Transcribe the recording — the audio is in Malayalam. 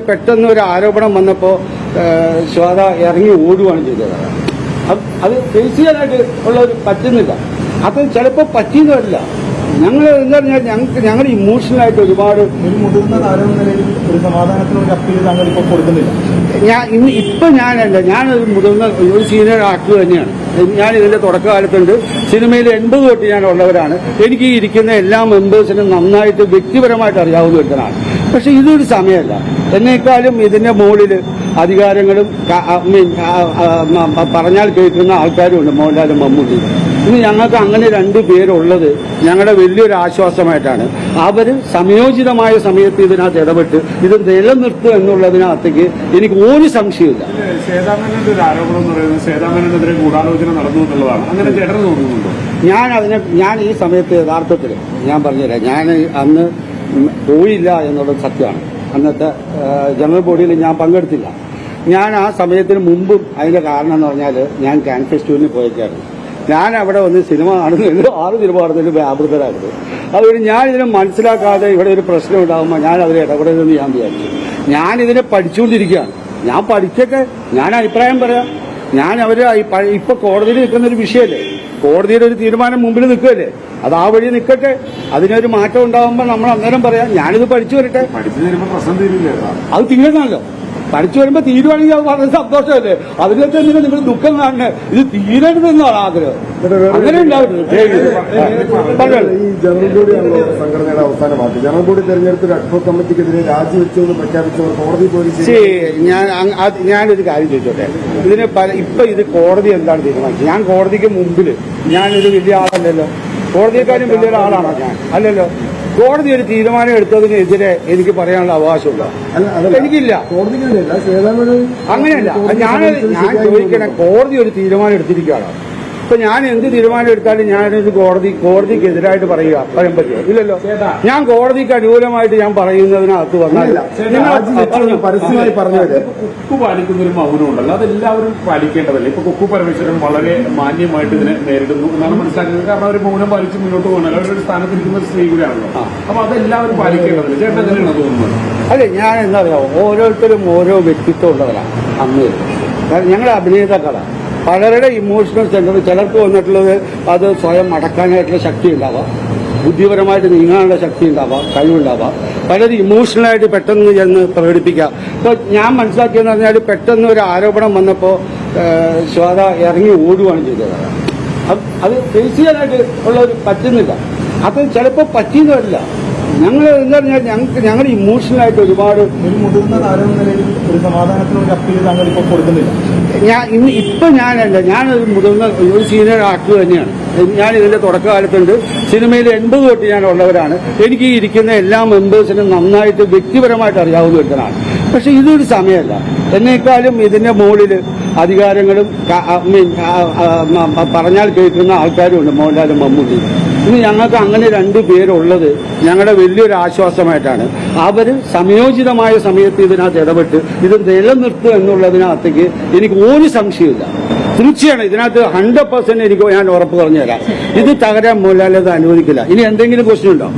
പെട്ടെന്ന് ഒരു ആരോപണം വന്നപ്പോൾ ശ്വേത ഇറങ്ങി ഓടുകയാണ് ചെയ്തത്. അത് ഫേസ് ചെയ്യാനായിട്ട് ഉള്ളവർ പറ്റുന്നില്ല. അത് ചിലപ്പോൾ പറ്റിയെന്ന് വരില്ല. ഞങ്ങൾ എന്താ പറഞ്ഞാൽ ഞങ്ങൾ ഇമോഷണലായിട്ട് ഒരുപാട് മുതിർന്ന താരം നിലയിൽ ഒരു സമാധാനത്തിനൊരു അപ്പീൽ താങ്കൾ ഇപ്പോൾ കൊടുക്കുന്നില്ല. ഞാനല്ല, ഞാനൊരു മുതിർന്ന ഒരു സീനിയർ ആക്ടർ തന്നെയാണ്. ഞാൻ ഇതിന്റെ തുടക്കകാലത്തുണ്ട്. സിനിമയിൽ 80 തൊട്ട് ഞാൻ ഉള്ളവരാണ്. എനിക്ക് ഈ ഇരിക്കുന്ന എല്ലാ മെമ്പേഴ്സിനും നന്നായിട്ട് വ്യക്തിപരമായിട്ട് അറിയാവുന്ന ഒരുത്തനാണ്. പക്ഷെ ഇതൊരു സമയമല്ല. എന്നേക്കാളും ഇതിന്റെ മുകളിൽ അധികാരങ്ങളും പറഞ്ഞാൽ കേൾക്കുന്ന ആൾക്കാരും ഉണ്ട്, മോഹൻലാലും മമ്മൂട്ടിയും. ഇന്ന് ഞങ്ങൾക്ക് അങ്ങനെ 2 പേരുള്ളത് ഞങ്ങളുടെ വലിയൊരു ആശ്വാസമായിട്ടാണ്. അവർ സമയോചിതമായ സമയത്ത് ഇതിനകത്ത് ഇടപെട്ട് ഇത് നിലനിർത്തുക എന്നുള്ളതിനകത്തേക്ക് എനിക്ക് ഒരു സംശയമില്ല. സേതാമേനോന്റെ ഒരു ആരോപണം എന്ന് പറയുന്നത് സേതാമേനോനെതിരെ ഗൂഢാലോചന നടന്നു എന്നുള്ളതാണ്. അങ്ങനെ ചേട്ടന് തോന്നുന്നുണ്ടോ? ഞാൻ ഈ സമയത്ത് യഥാർത്ഥത്തിൽ ഞാൻ പറഞ്ഞുതരാം, ഞാൻ അന്ന് പോയില്ല എന്നുള്ളത് സത്യമാണ്. അന്നത്തെ ജനറൽ ബോഡിയിൽ ഞാൻ പങ്കെടുത്തില്ല. ഞാൻ ആ സമയത്തിന് മുമ്പും അതിന്റെ കാരണം എന്ന് പറഞ്ഞാൽ ഞാൻ ക്യാൻ ഫെസ്റ്റിവലിന് പോയേക്കായിരുന്നു. ഞാൻ അവിടെ വന്ന് സിനിമ കാണുന്നതിൽ 6 സിനിമ കാണുന്നതിൽ വ്യാപൃതരായിരുന്നു. അതുകൊണ്ട് ഞാൻ ഇതിനെ മനസ്സിലാക്കാതെ ഇവിടെ ഒരു പ്രശ്നം ഉണ്ടാകുമ്പോൾ ഞാൻ അതിൽ ഇടപെടരുതെന്ന് ഞാൻ വിചാരിച്ചു. ഞാൻ ഇതിനെ പഠിച്ചുകൊണ്ടിരിക്കുകയാണ്. ഞാൻ പഠിച്ചൊക്കെ ഞാൻ അഭിപ്രായം പറയാം. ഞാൻ ഇപ്പൊ കോടതിയിൽ നിൽക്കുന്ന ഒരു വിഷയമല്ലേ, കോടതിയുടെ ഒരു തീരുമാനം മുമ്പിൽ നിൽക്കുകയല്ലേ, അത് ആ വഴി നിൽക്കട്ടെ. അതിനൊരു മാറ്റം ഉണ്ടാകുമ്പോൾ നമ്മൾ അന്നേരം പറയാം. ഞാനിത് പഠിച്ചു വരട്ടെ. അത് തീരുന്നല്ലോ. പഠിച്ചു വരുമ്പോ തീരുവാണെങ്കിൽ അത് വളരെ സന്തോഷമല്ലേ. അതിനകത്ത് നിങ്ങൾ ദുഃഖം കാണണേ. ഇത് തീരരുതെന്നാണ് ആഗ്രഹം. അങ്ങനെ ഉണ്ടാവരുത്. ഈ ജനറൽ ബോഡിയാണല്ലോ സംഘടനയുടെ അവസാനമാക്കി. ജനറൽ ബോഡി തെരഞ്ഞെടുപ്പ് അഡ്വോക്കേറ്റ് കമ്മിറ്റിക്കെതിരെ രാജിവെച്ചെന്ന് പ്രഖ്യാപിച്ചവർ കോടതി പോയി. ഞാനൊരു കാര്യം ചോദിച്ചോട്ടെ. ഇതിന് ഇപ്പൊ ഇത് കോടതി എന്താണ് തീരുമാനിച്ചത്? ഞാൻ കോടതിക്ക് മുമ്പിൽ ഞാനൊരു വലിയ ആളല്ലല്ലോ. കോടതിയെക്കാരും വലിയൊരാളാണോ ഞാൻ? അല്ലല്ലോ. കോടതി ഒരു തീരുമാനം എടുത്തതിനെതിരെ എനിക്ക് പറയാനുള്ള അവകാശമില്ല. എനിക്കില്ല. അങ്ങനെയല്ല. ഞാൻ ചോദിക്കണേ, കോടതി ഒരു തീരുമാനം എടുത്തിരിക്കുകയാണ്. ഇപ്പൊ ഞാൻ എന്ത് തീരുമാനം എടുത്താലും ഞാനൊരു കോടതിക്ക് എതിരായിട്ട് പറയാൻ പറ്റുമോ? ഇല്ലല്ലോ. ഞാൻ കോടതിക്ക് അനുകൂലമായിട്ട് ഞാൻ പറയുന്നതിനകത്ത് വന്നല്ല. പരസ്യമായി പറഞ്ഞത് കുക്കു പാലിക്കുന്ന ഒരു മൗനം ഉണ്ടല്ലോ, അതെല്ലാവരും പാലിക്കേണ്ടതല്ലേ? ഇപ്പൊ കുക്കു പരമേശ്വരൻ വളരെ മാന്യമായിട്ട് ഇതിനെ നേരിടുന്നു എന്നാണ് മനസ്സിലാക്കുന്നത്. കാരണം അവർ മൗനം പാലിച്ച് മുന്നോട്ട് പോകണല്ലോ. അവരുടെ സ്ഥാനത്തിരിക്കുന്ന ഒരു സ്ത്രീ കൂടിയാണല്ലോ. അപ്പൊ അതെല്ലാവരും പാലിക്കേണ്ടതല്ലേ? ചേട്ടൻ എങ്ങനെയാണ് തോന്നുന്നത്? അല്ലെ, ഞാൻ എന്താ പറയാ, ഓരോരുത്തരും ഓരോ വ്യക്തിത്വം ഉള്ളവരാണ്. അന്ന് ഞങ്ങളുടെ അഭിനേതാക്കളാണ്. പലരുടെ ഇമോഷണൽ സെന്റർ ചിലർക്ക് വന്നിട്ടുള്ളത് അത് സ്വയം അടക്കാനായിട്ടുള്ള ശക്തി ഉണ്ടാവാം, ബുദ്ധിപരമായിട്ട് നീങ്ങാനുള്ള ശക്തി ഉണ്ടാവാം, കഴിവുണ്ടാവാം. പലരും ഇമോഷണലായിട്ട് പെട്ടെന്ന് ചെന്ന് പ്രകടിപ്പിക്കാം. ഇപ്പൊ ഞാൻ മനസ്സിലാക്കിയെന്ന് പറഞ്ഞാൽ പെട്ടെന്ന് ഒരു ആരോപണം വന്നപ്പോൾ ശ്വേത ഇറങ്ങി ഓടുകയാണ് ചെയ്തത്. അത് ഫേസ് ചെയ്യാനായിട്ട് ഉള്ളവർ പറ്റുന്നില്ല. അത് ചിലപ്പോൾ പറ്റിയെന്ന് വരില്ല. ഞങ്ങൾ എന്താ പറഞ്ഞാൽ ഞങ്ങൾ ഇമോഷണലായിട്ട് ഒരുപാട് മുതിർന്ന താരം നിലയിൽ ഒരു സമാധാനത്തിനൊരു അപ്പീൽ താങ്കൾ ഇപ്പോൾ കൊടുക്കുന്നില്ല. ഞാനല്ല, ഞാനൊരു മുതിർന്ന ഒരു സീനിയർ ആക്ടർ തന്നെയാണ്. ഞാൻ ഇതിന്റെ തുടക്കകാലത്തുണ്ട്. സിനിമയിൽ 80 തൊട്ട് ഞാൻ ഉള്ളവരാണ്. എനിക്ക് ഈ ഇരിക്കുന്ന എല്ലാ മെമ്പേഴ്സിനും നന്നായിട്ട് വ്യക്തിപരമായിട്ട് അറിയാവുന്ന ഒരുത്തനാണ്. പക്ഷെ ഇതൊരു സമയമല്ല. എന്നേക്കാളും ഇതിന്റെ മുകളിൽ അധികാരങ്ങളും പറഞ്ഞാൽ കേൾക്കുന്ന ആൾക്കാരും ഉണ്ട്, മോഹൻലാലും മമ്മൂട്ടിയും. ഇന്ന് ഞങ്ങൾക്ക് അങ്ങനെ 2 പേരുള്ളത് ഞങ്ങളുടെ വലിയൊരു ആശ്വാസമായിട്ടാണ്. അവർ സമയോചിതമായ സമയത്ത് ഇതിനകത്ത് ഇടപെട്ട് ഇത് നിലനിർത്തുക എന്നുള്ളതിനകത്തേക്ക് എനിക്ക് ഒരു സംശയമില്ല. തീർച്ചയാണ് ഇതിനകത്ത് 100% എനിക്ക് ഞാൻ ഉറപ്പ് പറഞ്ഞു തരാം. ഇത് തകരാൻ മോഹൻലാൽ അത് അനുവദിക്കില്ല. ഇനി എന്തെങ്കിലും ക്വസ്റ്റ്യൻ ഉണ്ടോ?